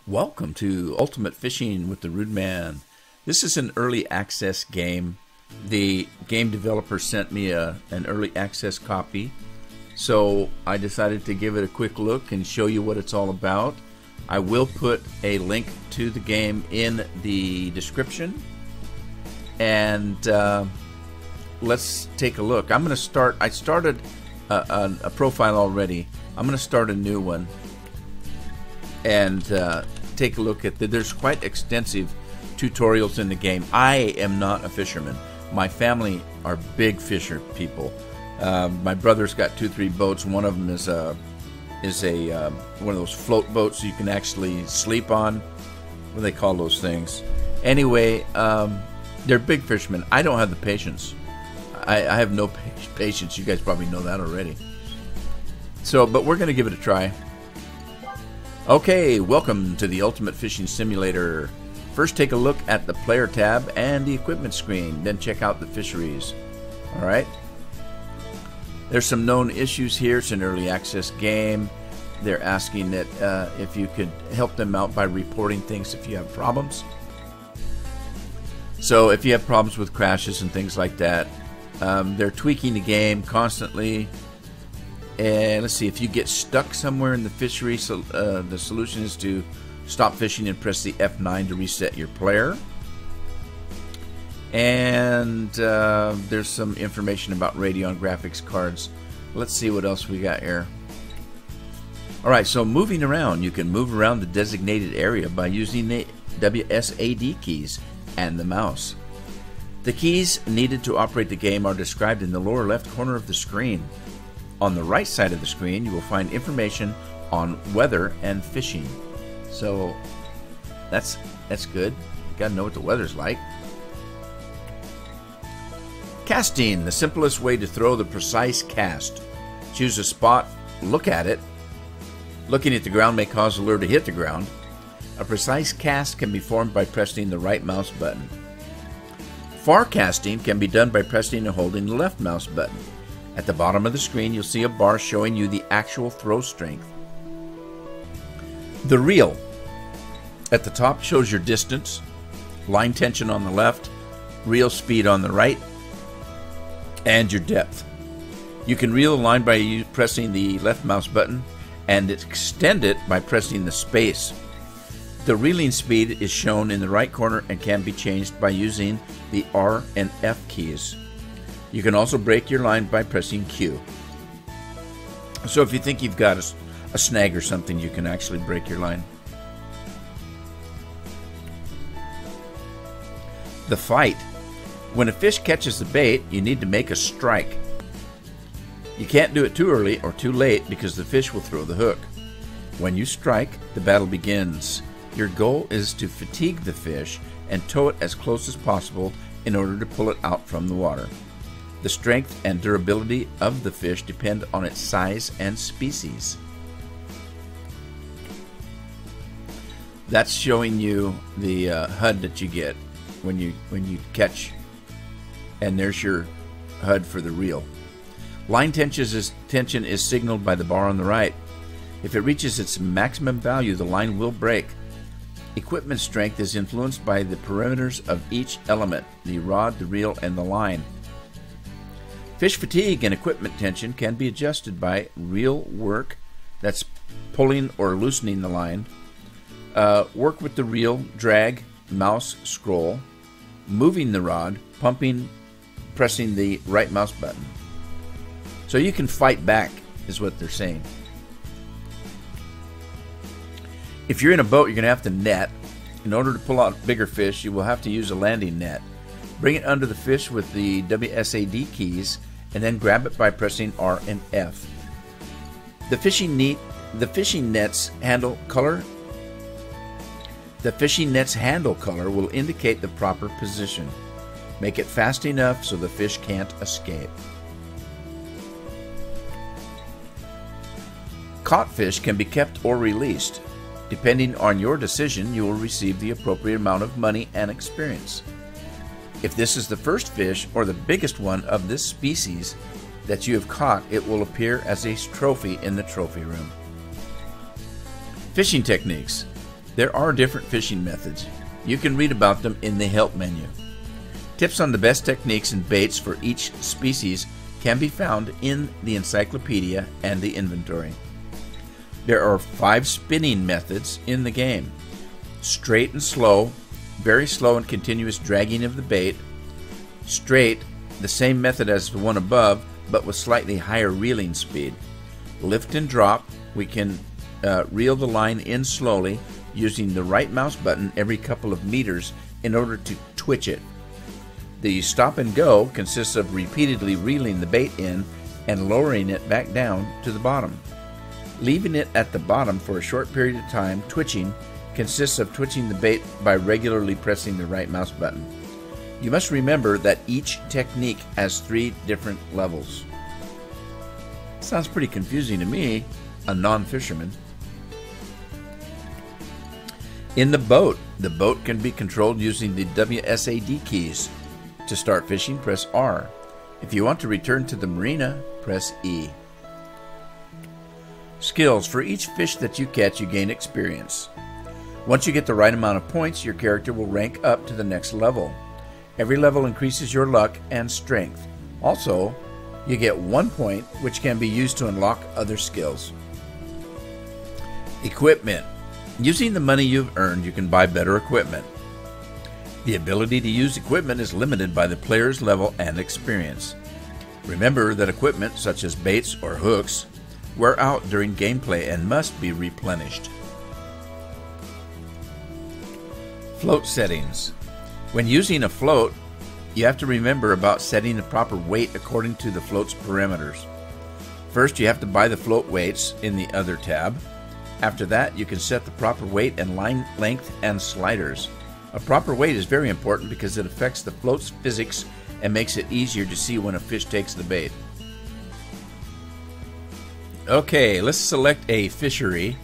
Welcome to Ultimate Fishing with the Rude Man. This is an early access game. The game developer sent me an early access copy, so I decided to give it a quick look and show you what it's all about. I will put a link to the game in the description, and let's take a look. I'm going to start. I started a profile already. I'm going to start a new one and take a look at there's quite extensive tutorials in the game. I am not a fisherman. My family are big fisher people. My brother's got 2-3 boats. One of them is one of those float boats you can actually sleep on. What do they call those things? Anyway, they're big fishermen. I don't have the patience. I have no patience. You guys probably know that already. So, but we're going to give it a try. Okay, welcome to the Ultimate Fishing Simulator. First, take a look at the player tab and the equipment screen, then check out the fisheries. Alright. There's some known issues here. It's an early access game. They're asking that if you could help them out by reporting things if you have problems. So if you have problems with crashes and things like that, they're tweaking the game constantly. And let's see, if you get stuck somewhere in the fishery, so the solution is to stop fishing and press the F9 to reset your player. And there's some information about Radeon graphics cards. Let's see what else we got here. Alright, so moving around. You can move around the designated area by using the WSAD keys and the mouse. The keys needed to operate the game are described in the lower left corner of the screen. On the right side of the screen, you will find information on weather and fishing. So that's good. You gotta know what the weather's like. Casting, the simplest way to throw the precise cast. Choose a spot, look at it. Looking at the ground may cause the lure to hit the ground. A precise cast can be formed by pressing the right mouse button. Far casting can be done by pressing and holding the left mouse button. At the bottom of the screen, you'll see a bar showing you the actual throw strength. The reel at the top shows your distance, line tension on the left, reel speed on the right, and your depth. You can reel the line by pressing the left mouse button and extend it by pressing the space. The reeling speed is shown in the right corner and can be changed by using the R and F keys. You can also break your line by pressing Q. So if you think you've got a snag or something, you can actually break your line. The fight. When a fish catches the bait, you need to make a strike. You can't do it too early or too late because the fish will throw the hook. When you strike, the battle begins. Your goal is to fatigue the fish and tow it as close as possible in order to pull it out from the water. The strength and durability of the fish depend on its size and species. That's showing you the HUD that you get when you catch, and there's your HUD for the reel. Line tension is signaled by the bar on the right. If it reaches its maximum value, the line will break. Equipment strength is influenced by the parameters of each element, the rod, the reel, and the line. Fish fatigue and equipment tension can be adjusted by reel work, that's pulling or loosening the line, work with the reel, drag, mouse, scroll, moving the rod, pumping, pressing the right mouse button. So you can fight back, is what they're saying. If you're in a boat, you're going to have to net. In order to pull out bigger fish, you will have to use a landing net. Bring it under the fish with the WSAD keys and then grab it by pressing R and F. The fishing net's handle color will indicate the proper position. Make it fast enough so the fish can't escape. Caught fish can be kept or released. Depending on your decision, you will receive the appropriate amount of money and experience. If this is the first fish or the biggest one of this species that you have caught, it will appear as a trophy in the trophy room. Fishing techniques. There are different fishing methods. You can read about them in the help menu. Tips on the best techniques and baits for each species can be found in the encyclopedia and the inventory. There are 5 spinning methods in the game: straight and slow, very slow and continuous dragging of the bait; straight, the same method as the one above, but with slightly higher reeling speed; lift and drop, we can reel the line in slowly using the right mouse button every couple of meters in order to twitch it. The stop and go consists of repeatedly reeling the bait in and lowering it back down to the bottom. Leaving it at the bottom for a short period of time, twitching, consists of twitching the bait by regularly pressing the right mouse button. You must remember that each technique has 3 different levels. Sounds pretty confusing to me, a non-fisherman. In the boat can be controlled using the WSAD keys. To start fishing, press R. If you want to return to the marina, press E. Skills. For each fish that you catch, you gain experience. Once you get the right amount of points, your character will rank up to the next level. Every level increases your luck and strength. Also, you get 1 point, which can be used to unlock other skills. Equipment. Using the money you've earned, you can buy better equipment. The ability to use equipment is limited by the player's level and experience. Remember that equipment, such as baits or hooks, wear out during gameplay and must be replenished. Float settings. When using a float, you have to remember about setting the proper weight according to the float's parameters. First, you have to buy the float weights in the other tab. After that, you can set the proper weight and line length and sliders. A proper weight is very important because it affects the float's physics and makes it easier to see when a fish takes the bait. Okay, let's select a fishery.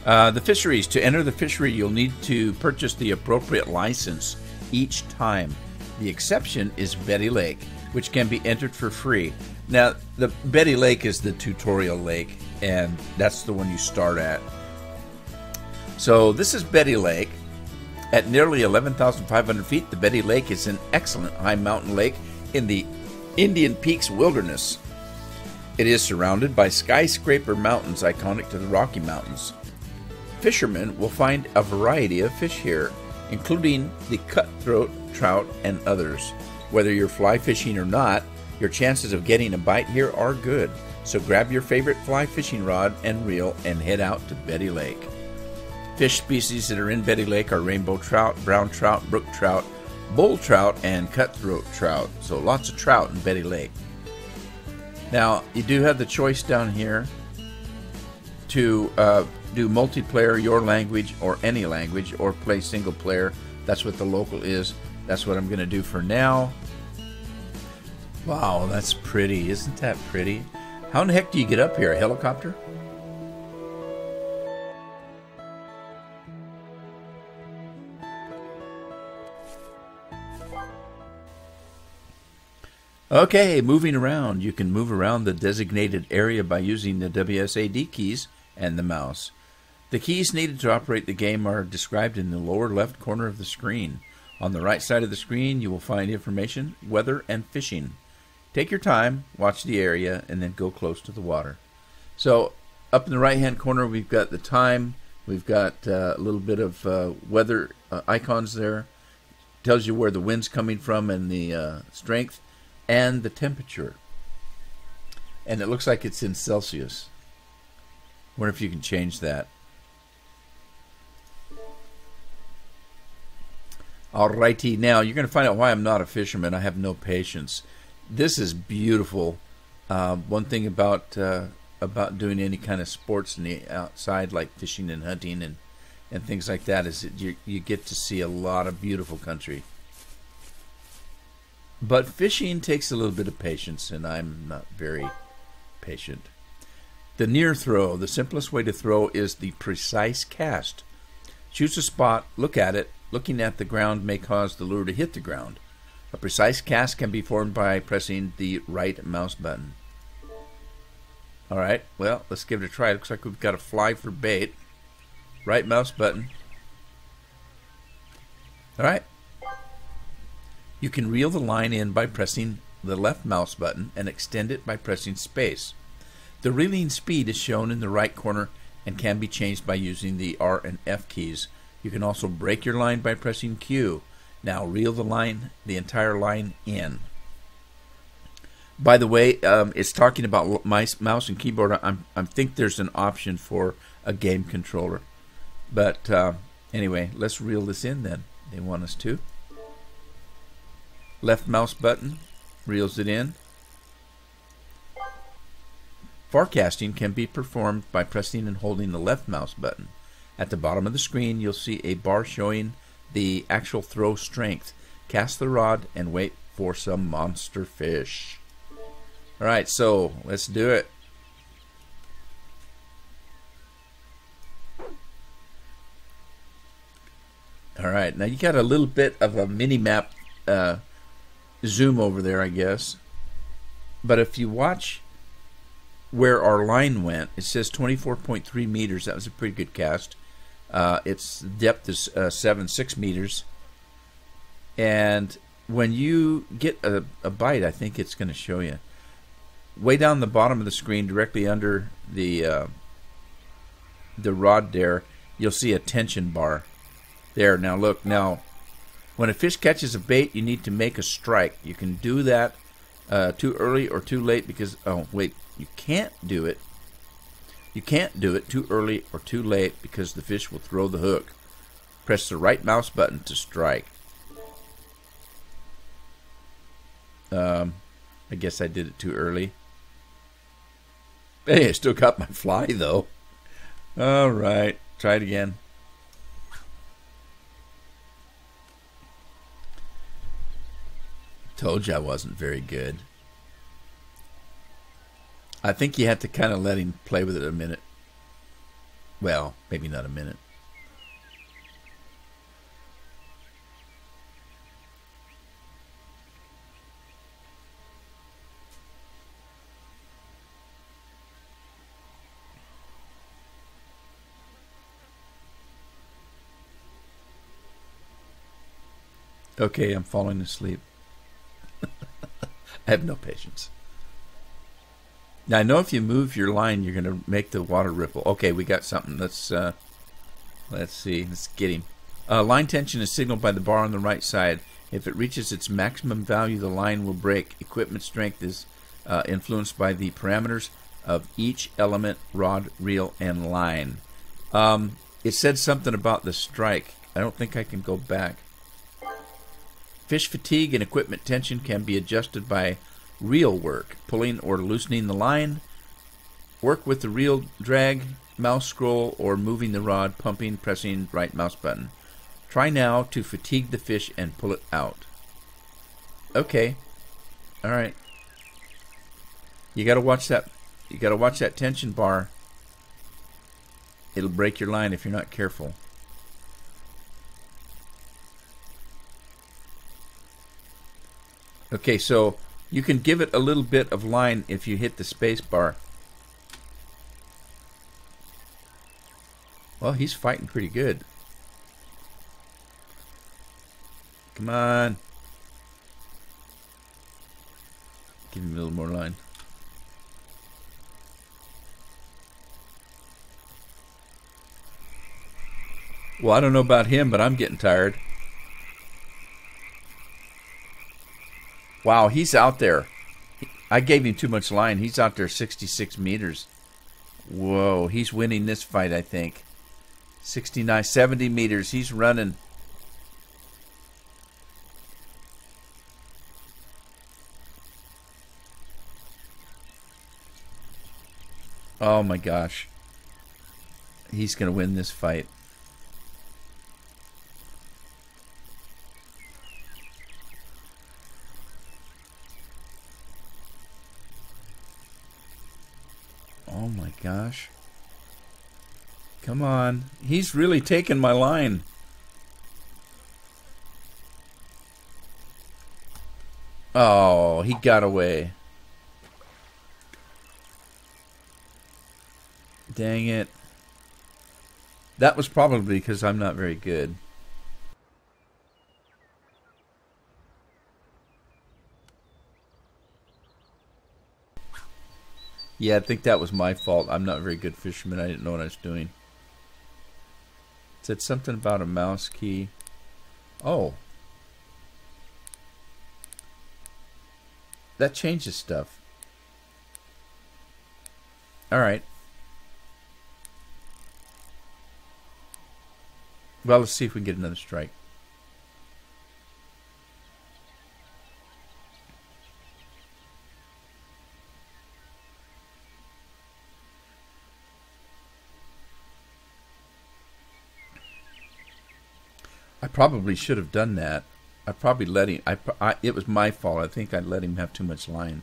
The fisheries. To enter the fishery, you'll need to purchase the appropriate license each time. The exception is Betty Lake, which can be entered for free. Now, the Betty Lake is the tutorial lake, and that's the one you start at. So this is Betty Lake. At nearly 11,500 feet, the Betty Lake is an excellent high mountain lake in the Indian Peaks wilderness. It is surrounded by skyscraper mountains iconic to the Rocky Mountains. Fishermen will find a variety of fish here, including the cutthroat trout and others. Whether you're fly fishing or not, your chances of getting a bite here are good. So grab your favorite fly fishing rod and reel and head out to Betty Lake. Fish species that are in Betty Lake are rainbow trout, brown trout, brook trout, bull trout, and cutthroat trout. So lots of trout in Betty Lake. Now, you do have the choice down here to do multiplayer, your language, or any language, or play single player. That's what the local is. That's what I'm going to do for now. Wow, that's pretty. Isn't that pretty? How in the heck do you get up here? A helicopter? Okay, moving around. You can move around the designated area by using the WSAD keys and the mouse. The keys needed to operate the game are described in the lower left corner of the screen. On the right side of the screen, you will find information, weather, and fishing. Take your time, watch the area, and then go close to the water. So, up in the right-hand corner, we've got the time. We've got a little bit of weather icons there. Tells you where the wind's coming from and the strength and the temperature. And it looks like it's in Celsius. Wonder if you can change that. Alrighty, now you're going to find out why I'm not a fisherman. I have no patience. This is beautiful. One thing about doing any kind of sports in the outside, like fishing and hunting and things like that, is that you get to see a lot of beautiful country. But fishing takes a little bit of patience, and I'm not very patient. The near throw, the simplest way to throw is the precise cast. Choose a spot, look at it. Looking at the ground may cause the lure to hit the ground. A precise cast can be formed by pressing the right mouse button. Alright, well, let's give it a try. It looks like we've got a fly for bait right mouse button. Alright. You can reel the line in by pressing the left mouse button and extend it by pressing space. The reeling speed is shown in the right corner and can be changed by using the R and F keys. You can also break your line by pressing Q. Now reel the entire line in. By the way, it's talking about my mouse and keyboard. I think there's an option for a game controller. But anyway, let's reel this in then. They want us to. Left mouse button reels it in. Forecasting can be performed by pressing and holding the left mouse button. At the bottom of the screen, you'll see a bar showing the actual throw strength. Cast the rod and wait for some monster fish. Alright, so let's do it. Alright, now you got a little bit of a mini-map zoom over there, I guess. But if you watch where our line went, it says 24.3 meters. That was a pretty good cast. Its depth is 7.6 meters. And when you get a bite, I think it's going to show you. Way down the bottom of the screen, directly under the rod there, you'll see a tension bar. There, now look, now when a fish catches a bait, you need to make a strike. You can do that too early or too late because, oh wait, you can't do it. You can't do it too early or too late because the fish will throw the hook. Press the right mouse button to strike. I guess I did it too early. Hey, I still got my fly though. Alright, try it again. Told you I wasn't very good. I think you have to kind of let him play with it a minute. Well, maybe not a minute. Okay, I'm falling asleep. I have no patience. Now I know if you move your line, you're going to make the water ripple. Okay, we got something. Let's see. Let's get him. Line tension is signaled by the bar on the right side. If it reaches its maximum value, the line will break. Equipment strength is influenced by the parameters of each element, rod, reel, and line. It said something about the strike. I don't think I can go back. Fish fatigue and equipment tension can be adjusted by reel work, pulling or loosening the line. Work with the reel drag, mouse scroll, or moving the rod, pumping, pressing right mouse button. Try now to fatigue the fish and pull it out. Okay. Alright. You gotta watch that. You gotta watch that tension bar. It'll break your line if you're not careful. Okay, so you can give it a little bit of line if you hit the space bar. Well, he's fighting pretty good. Come on. Give him a little more line. Well, I don't know about him, but I'm getting tired. Wow, he's out there. I gave him too much line. He's out there 66 meters. Whoa, he's winning this fight, I think. 69, 70 meters. He's running. Oh my gosh. He's going to win this fight. Oh my gosh. Come on. He's really taking my line. Oh, he got away. Dang it. That was probably because I'm not very good. Yeah, I think that was my fault. I'm not a very good fisherman. I didn't know what I was doing. It said something about a mouse key. Oh. That changes stuff. Alright. Well, let's see if we can get another strike. I probably should have done that. I probably let him. It was my fault. I think I let him have too much line.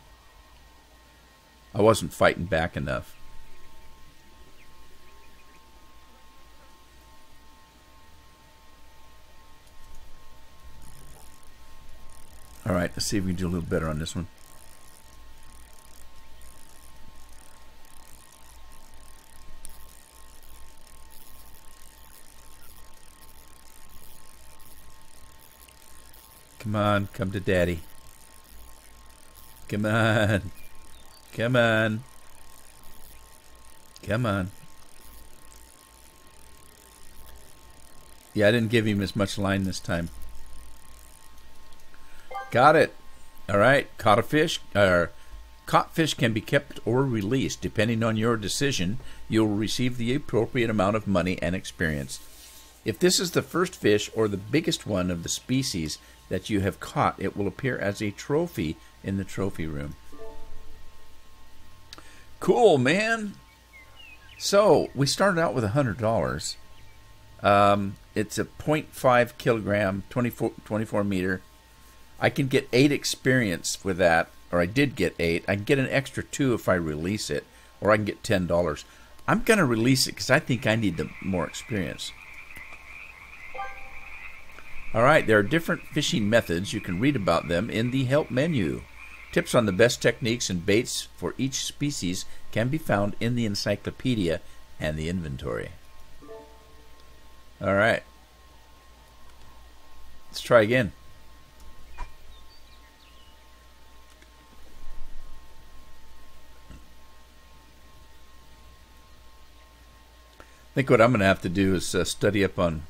I wasn't fighting back enough. All right, let's see if we can do a little better on this one. Come on, come to daddy. Come on. Come on. Come on. Yeah, I didn't give him as much line this time. Got it. All right, caught a fish. Caught fish can be kept or released. Depending on your decision, you'll receive the appropriate amount of money and experience. If this is the first fish or the biggest one of the species that you have caught, it will appear as a trophy in the trophy room. Cool, man. So we started out with $100. It's a 0.5 kilogram, 24 meter. I can get 8 experience with that, or I did get 8. I can get an extra 2 if I release it, or I can get $10. I'm going to release it because I think I need the more experience. Alright, there are different fishing methods. You can read about them in the help menu. Tips on the best techniques and baits for each species can be found in the encyclopedia and the inventory. Alright. Let's try again. I think what I'm going to have to do is study up on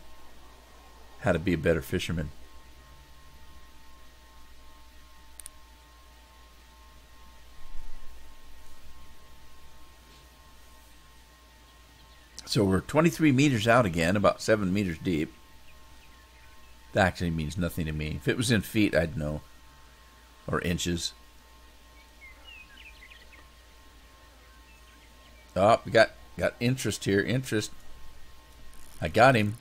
how to be a better fisherman. So we're 23 meters out again, about 7 meters deep. That actually means nothing to me. If it was in feet, I'd know. Or inches. Oh, we got interest here. Interest. I got him.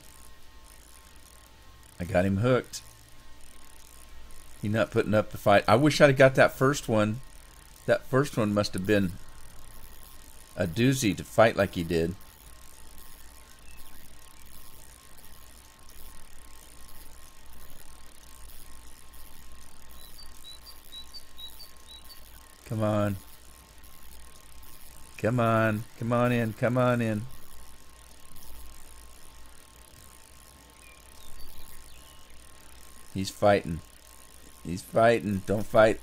I got him hooked. He's not putting up the fight. I wish I'd have got that first one. That first one must have been a doozy to fight like he did. Come on. Come on. Come on in. Come on in. He's fighting. He's fighting. Don't fight.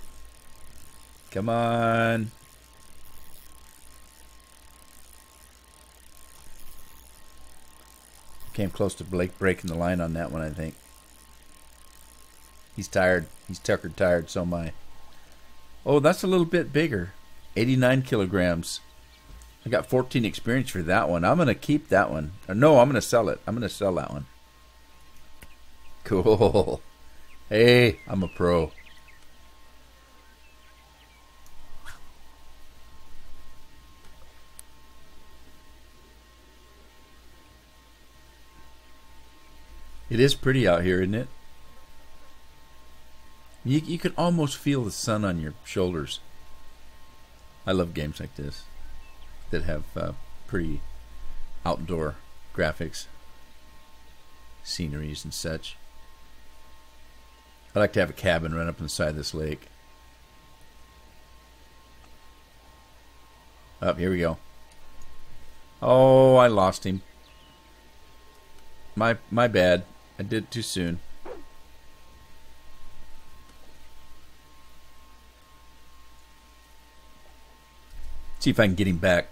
Come on. Came close to Blake breaking the line on that one, I think. He's tired. He's tuckered tired, so am I. Oh, that's a little bit bigger. 89 kilograms. I got 14 experience for that one. I'm going to keep that one. Or no, I'm going to sell it. I'm going to sell that one. Cool. Hey, I'm a pro. It is pretty out here, isn't it? You can almost feel the sun on your shoulders. I love games like this that have pretty outdoor graphics, sceneries and such. I like to have a cabin right up on the side of this lake. Up, here we go. Oh, I lost him. My bad. I did it too soon. See if I can get him back.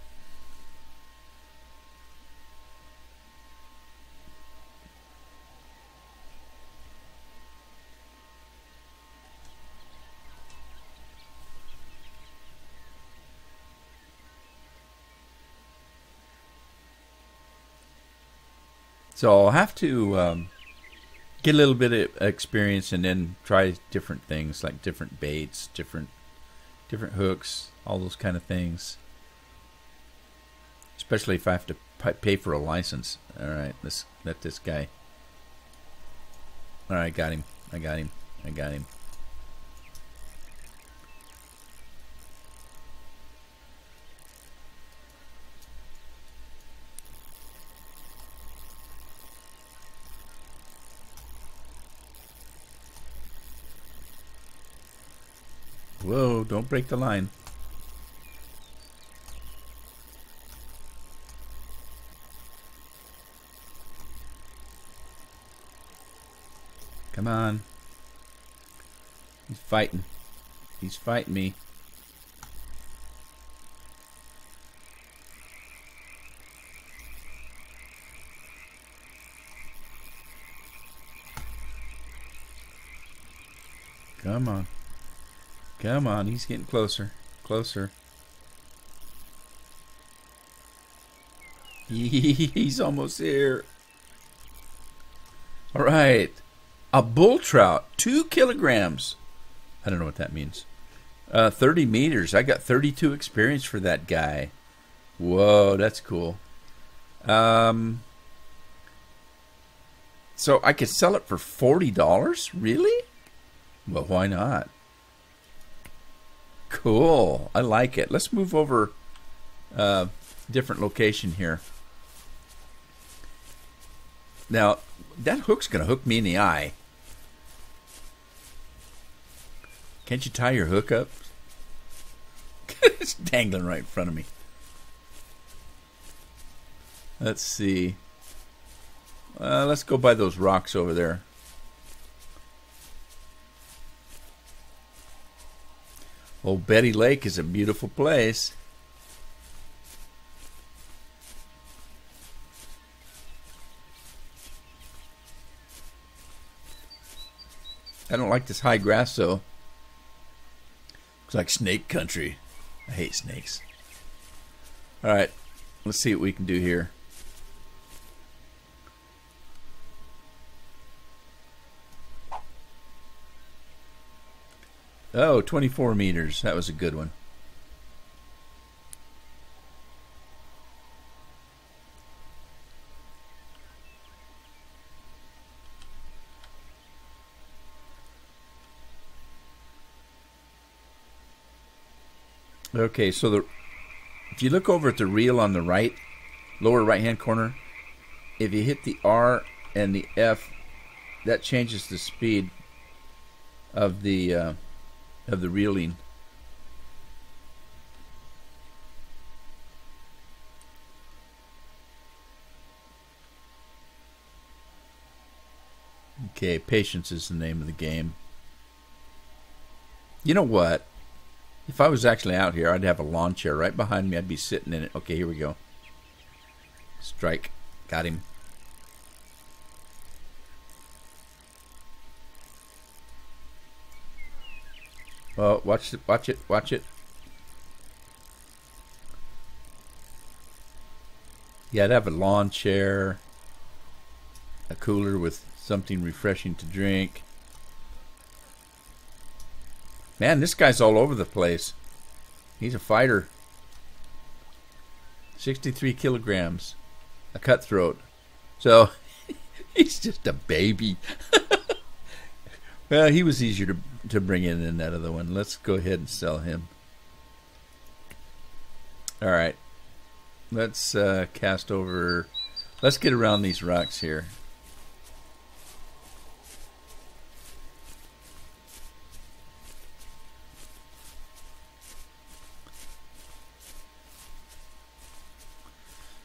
So I'll have to get a little bit of experience and then try different things like different baits, different hooks, all those kind of things. Especially if I have to pay for a license. All right, let's let this guy. All right, got him. I got him. Whoa, don't break the line. Come on. He's fighting. He's fighting me. Come on. Come on, he's getting closer. Closer. He's almost here. All right. A bull trout, 2 kilograms. I don't know what that means. 30 meters. I got 32 experience for that guy. Whoa, that's cool. So I could sell it for $40? Really? Well, why not? Cool. I like it. Let's move over different location here. Now, that hook's going to hook me in the eye. Can't you tie your hook up? It's dangling right in front of me. Let's see. Let's go by those rocks over there. Old Betty Lake is a beautiful place. I don't like this high grass though. Looks like snake country. I hate snakes. Alright, let's see what we can do here. Oh, 24 meters. That was a good one. Okay, so if you look over at the reel on the right, lower right-hand corner, if you hit the R and the F, that changes the speed of the reeling. Okay, patience is the name of the game. You know what? If I was actually out here, I'd have a lawn chair right behind me. I'd be sitting in it. Okay, here we go. Strike. Got him. Oh, watch it, watch it, watch it. Yeah, I'd have a lawn chair, a cooler with something refreshing to drink. Man, this guy's all over the place. He's a fighter. 63 kilograms. A cutthroat. So, he's just a baby. Well, he was easier to bring in than that other one. Let's go ahead and sell him. Alright. Let's cast over. Let's get around these rocks here.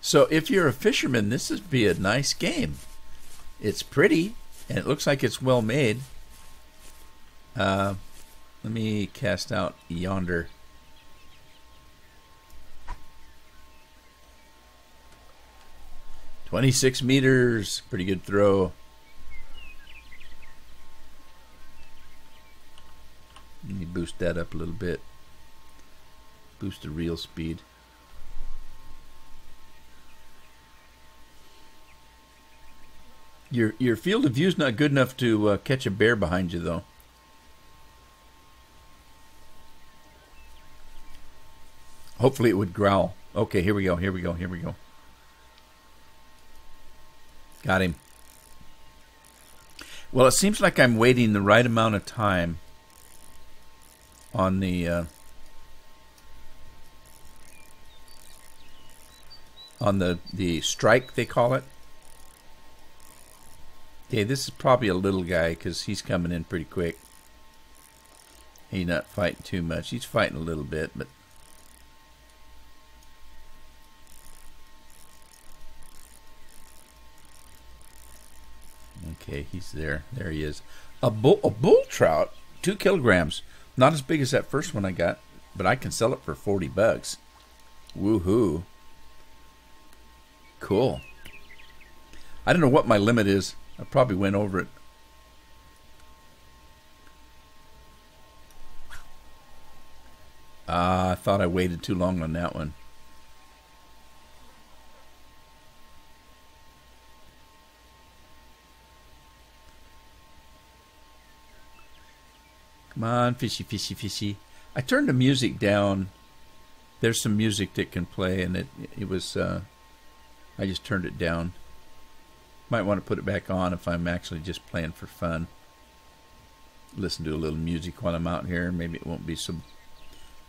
So if you're a fisherman, this would be a nice game. It's pretty, and it looks like it's well made. Let me cast out yonder. "26 meters. Pretty good throw. Let me boost that up a little bit. Boost the reel speed. Your field of view is not good enough to catch a bear behind you, though. Hopefully it would growl. Okay, here we go, here we go, here we go. Got him. Well, it seems like I'm waiting the right amount of time on the strike, they call it. Okay, this is probably a little guy because he's coming in pretty quick. He's not fighting too much. He's fighting a little bit, but okay, he's there. There he is. A bull trout, 2 kilograms. Not as big as that first one I got, but I can sell it for $40. Woohoo! Cool. I don't know what my limit is. I probably went over it. I thought I waited too long on that one. Come on, fishy, fishy, fishy. I turned the music down. There's some music that can play, and it was, I just turned it down. Might want to put it back on if I'm actually just playing for fun. Listen to a little music while I'm out here. Maybe it won't be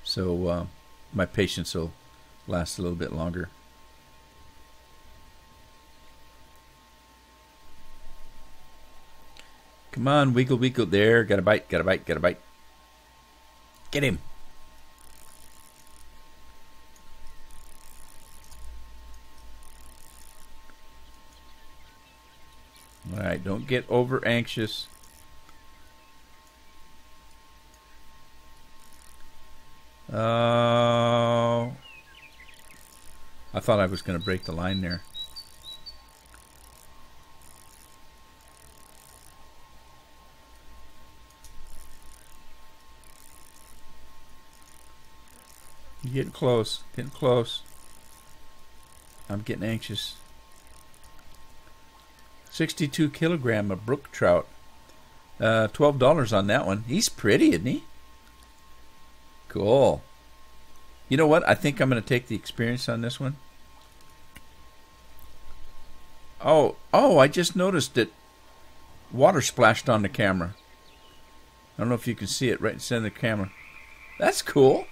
so my patience will last a little bit longer. Come on, wiggle, wiggle. There, got a bite, got a bite, got a bite. Get him. All right, don't get over anxious. Oh, I thought I was going to break the line there. You're getting close, getting close. I'm getting anxious. 62 kilogram of brook trout. $12 on that one. He's pretty, isn't he? Cool. You know what? I think I'm going to take the experience on this one. Oh, I just noticed that water splashed on the camera. I don't know if you can see it right in the center of the camera. That's cool.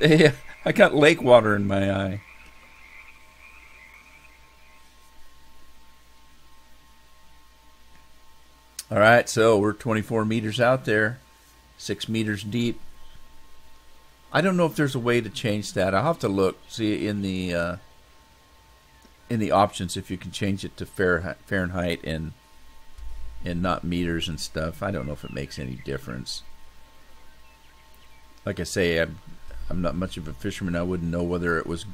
Yeah, I got lake water in my eye. All right, so we're 24 meters out there, 6 meters deep. I don't know if there's a way to change that. I'll have to look, see in the options if you can change it to Fahrenheit and not meters and stuff. I don't know if it makes any difference. Like I say, I'm not much of a fisherman. I wouldn't know whether it was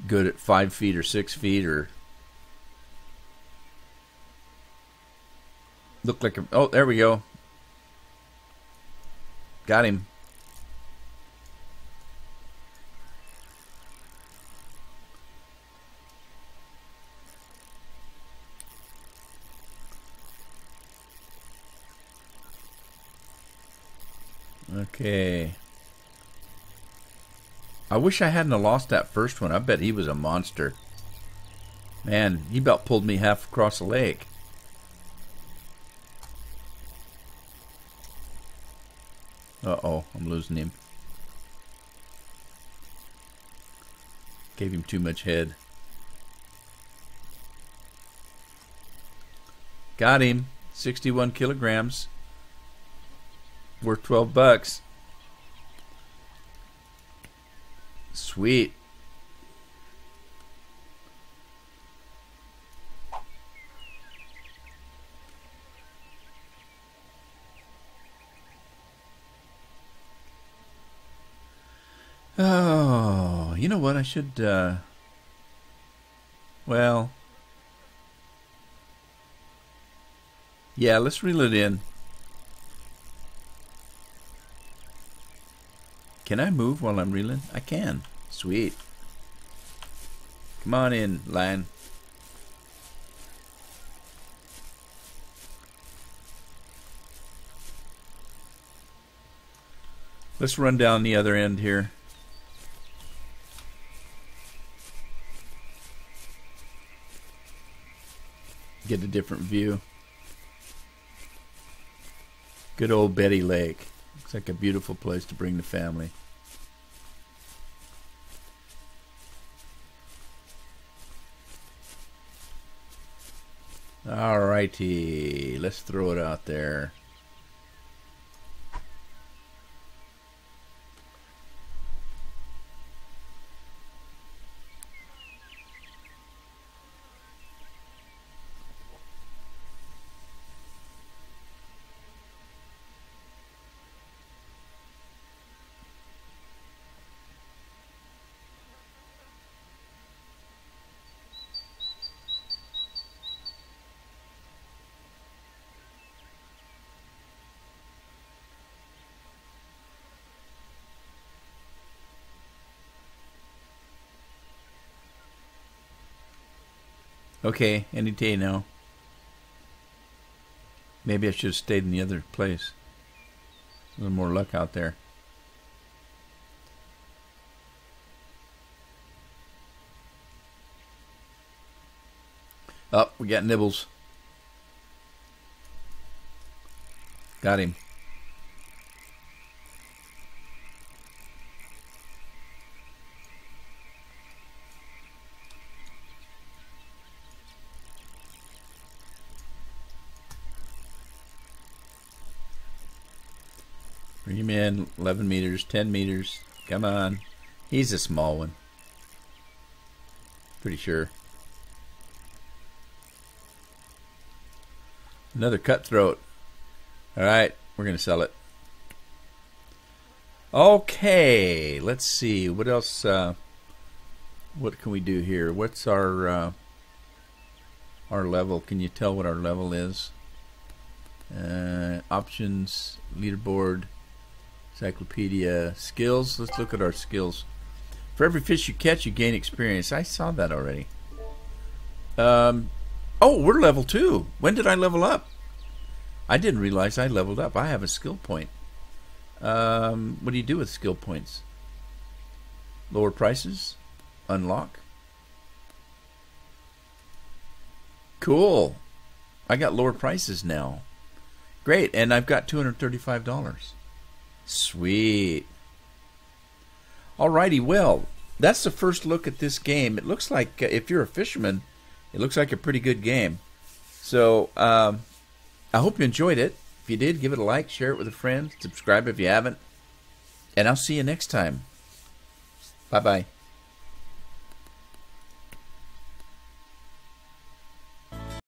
good at 5 feet or 6 feet or. Looked like a, oh, there we go. Got him. Okay. I wish I hadn't lost that first one. I bet he was a monster. Man, he about pulled me half across the lake. Uh-oh, I'm losing him. Gave him too much head. Got him. 61 kilograms. Worth $12. Sweet. Oh, you know what? I should, well, yeah, let's reel it in. Can I move while I'm reeling? I can. Sweet. Come on in, line. Let's run down the other end here. Get a different view. Good old Betty Lake. Looks like a beautiful place to bring the family. Alrighty, let's throw it out there. Okay, any day now. Maybe I should have stayed in the other place. A little more luck out there. Oh, we got nibbles. Got him. Bring him in. 11 meters, 10 meters. Come on. He's a small one. Pretty sure. Another cutthroat. Alright, we're going to sell it. Okay, let's see. What else? What can we do here? What's our level? Can you tell what our level is? Options, leaderboard, encyclopedia, skills. Let's look at our skills. For every fish you catch, you gain experience. I saw that already. Oh, we're level 2. When did I level up? I didn't realize I leveled up. I have a skill point. What do you do with skill points? Lower prices? Unlock? Cool. I got lower prices now. Great, and I've got $235. Sweet. Alrighty, well, that's the first look at this game. It looks like, if you're a fisherman, it looks like a pretty good game. So, I hope you enjoyed it. If you did, give it a like, share it with a friend, subscribe if you haven't, and I'll see you next time. Bye-bye.